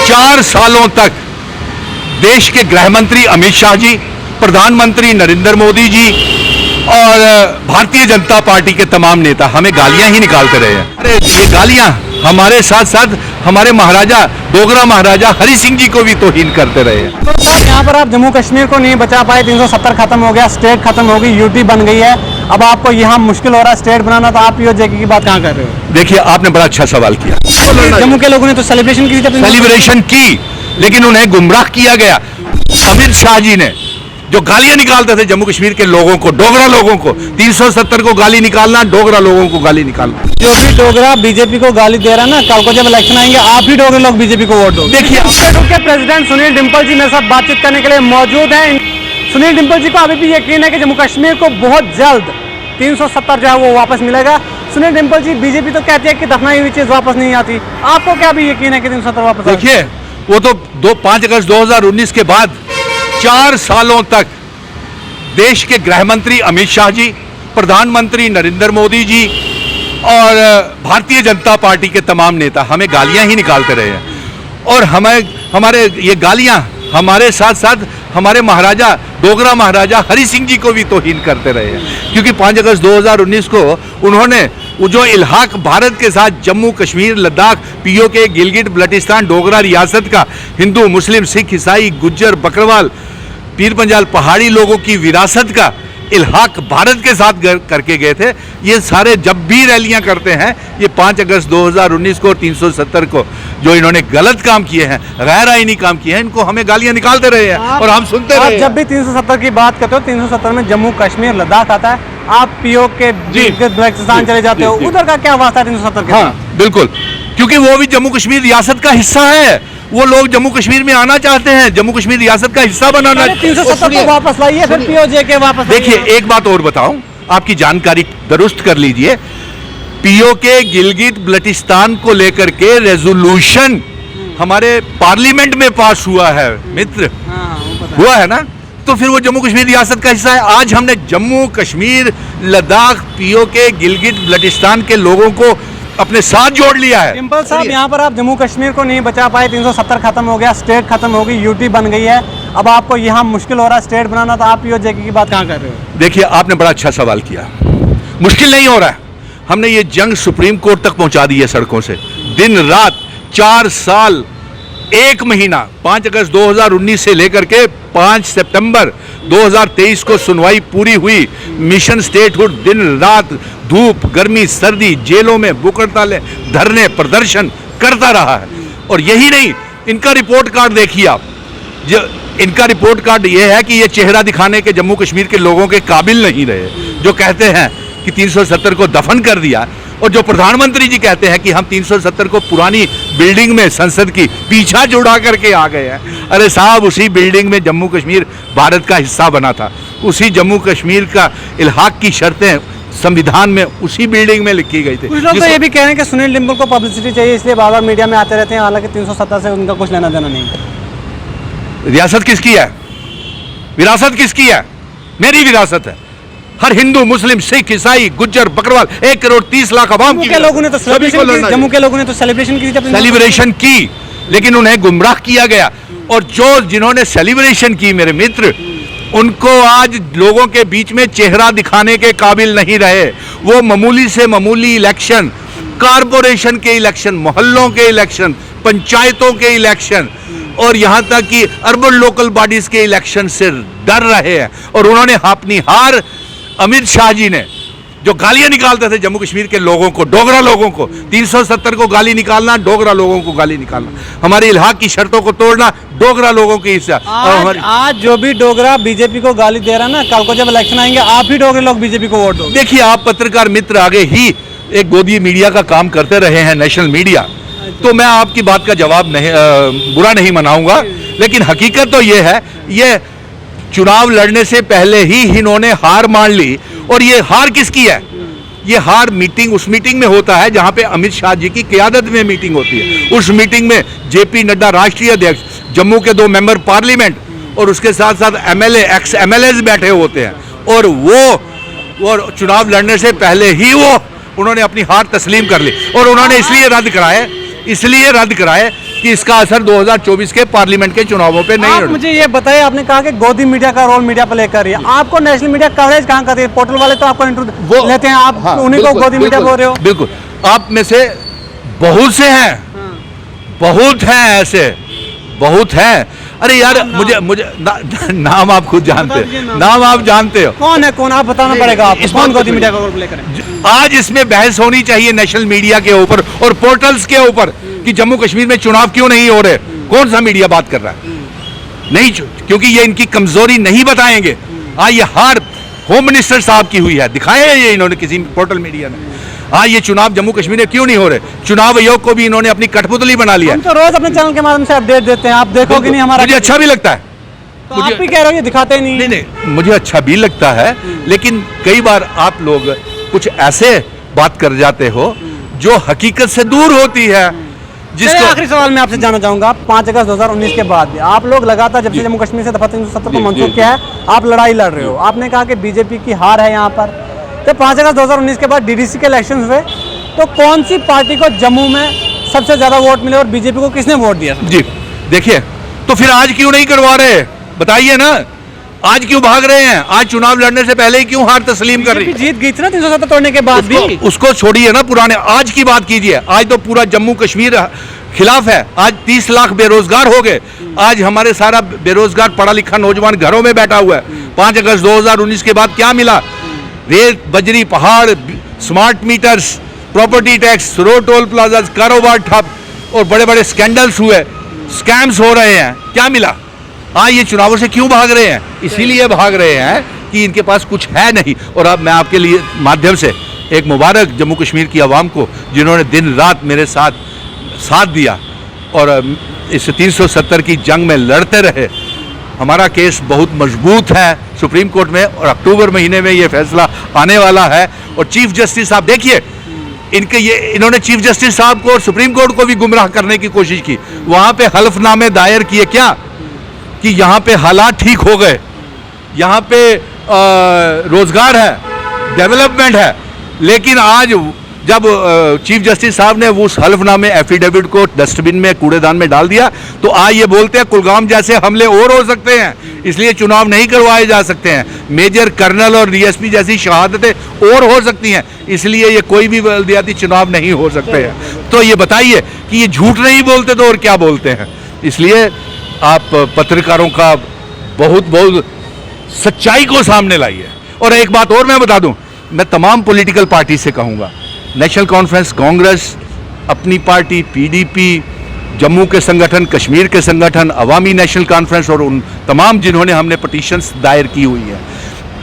4 सालों तक देश के गृह मंत्री अमित शाह जी, प्रधानमंत्री नरेंद्र मोदी जी और भारतीय जनता पार्टी के तमाम नेता हमें गालियां ही निकालते रहे हैं। अरे ये गालियां हमारे साथ साथ हमारे महाराजा डोगरा महाराजा हरि सिंह जी को भी तौहीन करते रहे हैं। तो साहब यहाँ पर आप जम्मू कश्मीर को नहीं बचा पाए, 370 खत्म हो गया, स्टेट खत्म हो गई, यूटी बन गई है, अब आपको यहाँ मुश्किल हो रहा है स्टेट बनाना, तो आप पीओजे की बात कहाँ कर रहे हो? देखिए, आपने बड़ा अच्छा सवाल किया। जम्मू के लोगों ने तो सेलिब्रेशन की थी, सेलिब्रेशन की, लेकिन उन्हें गुमराह किया गया। अमित शाह जी ने जो गालियां निकालते थे जम्मू कश्मीर के लोगों को, डोगरा लोगों को, 370 को गाली निकालना, डोगरा लोगों को गाली निकालना। जो भी डोगरा बीजेपी को गाली दे रहा है ना, कल को जब इलेक्शन आएंगे आप भी डोगरे लोग बीजेपी को वोट दो। देखिए, के प्रेसिडेंट सुनील डिम्पल जी मेरे साथ बातचीत करने के लिए मौजूद हैं। सुनील डिम्पल जी को अभी भी यकीन है कि जम्मू कश्मीर को बहुत जल्द 370 जो है वो वापस मिलेगा। सुनील डिम्पल जी, बीजेपी तो कहती है कि दफनाई हुई चीज वापस नहीं आती, आपको क्या भी यकीन है कि 370 वापस? देखिए, वो तो 5 अगस्त 2019 के बाद 4 सालों तक देश के गृह मंत्री अमित शाह जी, प्रधानमंत्री नरेंद्र मोदी जी और भारतीय जनता पार्टी के तमाम नेता हमें गालियां ही निकालते रहे हैं। और हमारे ये गालियां हमारे साथ साथ हमारे महाराजा डोगरा महाराजा हरि सिंह जी को भी तौहीन करते रहे हैं, क्योंकि 5 अगस्त 2019 को उन्होंने वो जो इल्हाक भारत के साथ जम्मू कश्मीर लद्दाख पीओके गिलगिट बल्टिस्तान डोगरा रियासत का हिंदू मुस्लिम सिख ईसाई गुज्जर बकरवाल पीर पंजाल पहाड़ी लोगों की विरासत का इल्हाक भारत के साथ करके गए थे। ये सारे जब भी रैलियां करते हैं, ये 5 अगस्त 2019 को और 370 को जो इन्होंने गलत काम किए हैं, गैर आईनी काम किए हैं, इनको हमें गालियां निकालते रहे हैं और हम सुनते रहे। जब भी 370 की बात करते हो, 370 में जम्मू कश्मीर लद्दाख आता है, आप पीओके बल्टिस्तान चले जाते हो, उधर का क्या वास्ता है 370 के? हाँ बिल्कुल, क्योंकि वो भी जम्मू कश्मीर रियासत का हिस्सा है। वो लोग जम्मू कश्मीर में आना चाहते हैं, जम्मू कश्मीर रियासत का हिस्सा बनाना। 370 को वापस लाइए, फिर पीओजे के वापस। देखिए, एक बात और बताऊं, आपकी जानकारी दुरुस्त कर लीजिए। पीओके गिलगित बल्टिस्तान को लेकर के रेजोल्यूशन हमारे पार्लियामेंट में पास हुआ है मित्र, हुआ है ना, तो फिर वो जम्मू कश्मीर रियासत का हिस्सा है। आज हमने जम्मू कश्मीर लद्दाख पीओके गिलगित बल्टिस्तान के लोगों को अपने साथ जोड़ लिया है। डिम्पल साहब, यहाँ पर आप जम्मू कश्मीर को नहीं बचा पाए, 370 खत्म हो गया, स्टेट खत्म हो गई, यूटी बन गई है, अब आपको यहाँ मुश्किल हो रहा है स्टेट बनाना, तो आप पीओजे की बात कहाँ कर रहे हो? देखिए, आपने बड़ा अच्छा सवाल किया। मुश्किल नहीं हो रहा है, हमने ये जंग सुप्रीम कोर्ट तक पहुंचा दी है सड़कों से, दिन रात 4 साल 1 महीना 5 अगस्त 2019 से लेकर के 5 सितंबर 2023 को सुनवाई पूरी हुई। मिशन स्टेटहुड दिन रात धूप गर्मी सर्दी जेलों में भूख हड़तालें धरने प्रदर्शन करता रहा है। और यही नहीं, इनका रिपोर्ट कार्ड देखिए आप, जो इनका रिपोर्ट कार्ड ये है कि ये चेहरा दिखाने के जम्मू कश्मीर के लोगों के काबिल नहीं रहे, जो कहते हैं कि 370 को दफन कर दिया, और जो प्रधानमंत्री जी कहते हैं कि हम 370 को पुरानी बिल्डिंग में संसद की पीछा जुड़ा करके आ गए हैं। अरे साहब, उसी बिल्डिंग में जम्मू कश्मीर भारत का हिस्सा बना था, उसी जम्मू कश्मीर का इल्हाक की शर्तें संविधान में उसी बिल्डिंग में लिखी गई थी। कुछ लोग तो ये भी कह रहे हैं कि सुनील डिम्पल को पब्लिसिटी चाहिए, इसलिए बार बार मीडिया में आते रहते हैं, हालांकि 370 से उनका कुछ लेना देना नहीं। रियासत किसकी है? विरासत किसकी है? मेरी विरासत है। हर हिंदू मुस्लिम सिख ईसाई गुज्जर बकरवाल 1 करोड़ 30 लाख आवाम की लोगों ने तो जम्मू के लोगों ने तो सेलिब्रेशन की थी, सेलिब्रेशन की, लेकिन उन्हें गुमराह किया गया। और जिन्होंने सेलिब्रेशन की मेरे मित्र, उनको आज लोगों के बीच में चेहरा दिखाने के काबिल नहीं रहे। वो मामूली से मामूली इलेक्शन, कारपोरेशन के इलेक्शन, मोहल्लों के इलेक्शन, पंचायतों के इलेक्शन और यहाँ तक कि अर्बन लोकल बॉडीज के इलेक्शन से डर रहे हैं। और उन्होंने अपनी हार, अमित शाह जी ने जो गालियां निकालते थे जम्मू कश्मीर के लोगों को, डोगरा लोगों को, 370 को गाली निकालना, डोगरा लोगों को गाली निकालना, हमारी इल्हाक की शर्तों को तोड़ना, डोगरा लोगों की हिस्सा। आज जो भी डोगरा बीजेपी को गाली दे रहा है ना, कल को जब इलेक्शन आएंगे आप भी डोगरे लोग बीजेपी को वोट दो। देखिए, आप पत्रकार मित्र आगे ही एक गोदी मीडिया का काम करते रहे हैं, नेशनल मीडिया, तो मैं आपकी बात का जवाब नहीं बुरा नहीं मनाऊंगा, लेकिन हकीकत तो ये है, ये चुनाव लड़ने से पहले ही इन्होंने हार मान ली। और ये हार किसकी है? ये हार उस मीटिंग में होता है जहां पे अमित शाह जी की क़यादत में मीटिंग होती है। उस मीटिंग में जेपी नड्डा राष्ट्रीय अध्यक्ष, जम्मू के 2 मेंबर पार्लियामेंट और उसके साथ साथ एमएलए एक्स एमएलए बैठे होते हैं, और वो चुनाव लड़ने से पहले ही उन्होंने अपनी हार तस्लीम कर ली। और उन्होंने इसलिए रद्द कराए कि इसका असर 2024 के पार्लियामेंट के चुनावों पे नहीं आप होगा। मुझे ये बताइए, आपने कहा कि गोदी मीडिया का रोल मीडिया प्ले कर रही है, आपको नेशनल मीडिया कवरेज कहाँ कर रही है? पोर्टल वाले तो आपको इंटरव्यू लेते हैं, आप हाँ, उन्हीं को बिल्कुल, गोदी मीडिया बिल्कुल, बोल रहे हो। बिल्कुल, आप में से बहुत से हैं, बहुत हैं ऐसे, बहुत हैं। अरे यार मुझे नाम आप खुद जानते हो, नाम आप जानते हो। कौन है कौन, आप बताना पड़ेगा आपको, इस कौन बात गोदी को मीडिया का रोल प्ले करे? आज इसमें बहस होनी चाहिए नेशनल मीडिया के ऊपर और पोर्टल्स के ऊपर कि जम्मू कश्मीर में चुनाव क्यों नहीं हो रहे। कौन सा मीडिया बात कर रहा है? नहीं, क्योंकि ये इनकी कमजोरी नहीं बताएंगे। ये हार होम मिनिस्टर साहब की हुई है, दिखाया है ये इन्होंने किसी पोर्टल मीडिया ने। ये चुनाव जम्मू कश्मीर में क्यों नहीं हो रहे? चुनाव आयोग को भी इन्होंने अपनी कठपुतली बना लिया। हम तो रोज अपने चैनल के माध्यम से अपडेट देते हैं, आप देखोगे नहीं हमारा? मुझे अच्छा भी लगता है, तो आप भी कह रहे हो ये दिखाते नहीं। नहीं, मुझे अच्छा भी लगता है, लेकिन कई बार आप लोग कुछ ऐसे बात कर जाते हो जो हकीकत से दूर होती है। चलिए, आखिरी सवाल मैं आपसे जानना चाहूंगा, 5 अगस्त 2019 के बाद भी आप लोग लगातार जब से जम्मू कश्मीर से दफा 370 को मंसूख किया है, आप लड़ाई लड़ रहे हो। आपने कहा कि बीजेपी की हार है यहाँ पर। जब 5 अगस्त 2019 के बाद डीडीसी के इलेक्शन हुए तो कौन सी पार्टी को जम्मू में सबसे ज्यादा वोट मिले और बीजेपी को किसने वोट दिया? जी देखिए, तो फिर आज क्यों नहीं करवा रहे? बताइए ना, आज क्यों भाग रहे हैं? आज चुनाव लड़ने से पहले ही क्यों हार तस्लीम कर रही? जीत गई थी ना 370 तोड़ने के बाद भी। उसको छोड़िए ना, पुराने आज की बात कीजिए। आज तो पूरा जम्मू कश्मीर खिलाफ है। आज 30 लाख बेरोजगार हो गए। आज हमारे सारा बेरोजगार पढ़ा लिखा नौजवान घरों में बैठा हुआ है। 5 अगस्त 2019 के बाद क्या मिला? रेत, बजरी, पहाड़, smart meters, property tax, road toll plaza, कारोबार ठप और बड़े बड़े स्कैंडल्स हुए, स्कैम्स हो रहे हैं। क्या मिला? ये चुनावों से क्यों भाग रहे हैं? इसीलिए भाग रहे हैं कि इनके पास कुछ है नहीं। और अब मैं आपके लिए माध्यम से एक मुबारक जम्मू कश्मीर की आवाम को, जिन्होंने दिन रात मेरे साथ दिया और इस 370 की जंग में लड़ते रहे। हमारा केस बहुत मजबूत है सुप्रीम कोर्ट में और अक्टूबर महीने में ये फैसला आने वाला है। और चीफ जस्टिस साहब देखिए, इन्होंने चीफ जस्टिस साहब को और सुप्रीम कोर्ट को भी गुमराह करने की कोशिश की। वहाँ पे हल्फनामे दायर किए क्या कि यहाँ पे हालात ठीक हो गए, यहाँ पे रोजगार है, डेवलपमेंट है। लेकिन आज जब चीफ जस्टिस साहब ने उस हल्फनामे एफिडेविट को डस्टबिन में, कूड़ेदान में डाल दिया, तो आज ये बोलते हैं कुलगाम जैसे हमले और हो सकते हैं, इसलिए चुनाव नहीं करवाए जा सकते हैं। मेजर कर्नल और डीएसपी जैसी शहादतें और हो सकती हैं, इसलिए ये कोई भी बल्दियाती चुनाव नहीं हो सकते हैं। तो ये बताइए कि ये झूठ नहीं बोलते तो और क्या बोलते हैं? इसलिए आप पत्रकारों का बहुत सच्चाई को सामने लाइए। और एक बात और मैं बता दूं, मैं तमाम पॉलिटिकल पार्टी से कहूंगा, नेशनल कॉन्फ्रेंस, कांग्रेस, अपनी पार्टी, पीडीपी, जम्मू के संगठन, कश्मीर के संगठन, अवामी नेशनल कॉन्फ्रेंस और उन तमाम जिन्होंने हमने पिटीशंस दायर की हुई है,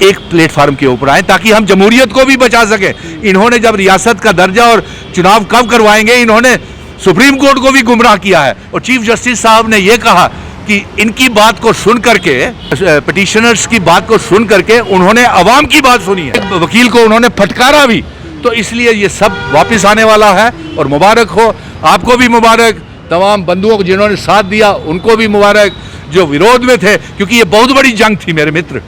एक प्लेटफार्म के ऊपर आए ताकि हम जमहूरियत को भी बचा सके। इन्होंने जब रियासत का दर्जा और चुनाव कब करवाएंगे, इन्होंने सुप्रीम कोर्ट को भी गुमराह किया है। और चीफ जस्टिस साहब ने यह कहा कि इनकी बात को सुन करके, पिटीशनर्स की बात को सुन करके उन्होंने अवाम की बात सुनी है। वकील को उन्होंने फटकारा भी। तो इसलिए ये सब वापस आने वाला है और मुबारक हो, आपको भी मुबारक, तमाम बंधुओं को जिन्होंने साथ दिया उनको भी मुबारक, जो विरोध में थे, क्योंकि ये बहुत बड़ी जंग थी मेरे मित्र।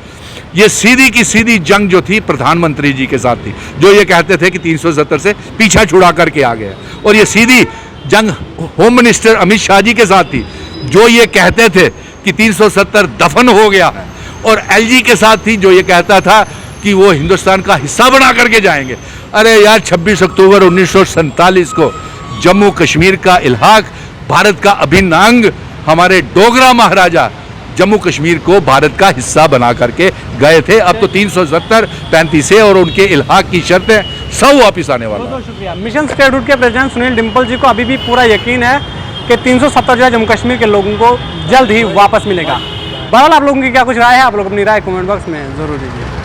ये सीधी की सीधी जंग जो थी प्रधानमंत्री जी के साथ थी, जो ये कहते थे कि 370 से पीछा छुड़ा करके आ गए। और ये सीधी जंग होम मिनिस्टर अमित शाह जी के साथ थी, जो ये कहते थे कि 370 दफन हो गया है। और एलजी के साथ थी, जो ये कहता था कि वो हिंदुस्तान का हिस्सा बना करके जाएंगे। अरे यार, 26 अक्टूबर 1947 को जम्मू कश्मीर का इल्हाक, भारत का अभिन्न अंग, हमारे डोगरा महाराजा जम्मू कश्मीर को भारत का हिस्सा बना करके गए थे। अब तो 370, 35 और उनके इल्हाक की शर्तें सब वापिस आने वाला है। बहुत शुक्रिया। मिशन स्टेट रूट के प्रेसिडेंट सुनील डिम्पल जी को अभी भी पूरा यकीन है कि 370 जो है जम्मू कश्मीर के लोगों को जल्द ही वापस मिलेगा। बहरहाल आप लोगों की क्या कुछ राय है? आप लोग अपनी राय कमेंट बॉक्स में जरूर दीजिए।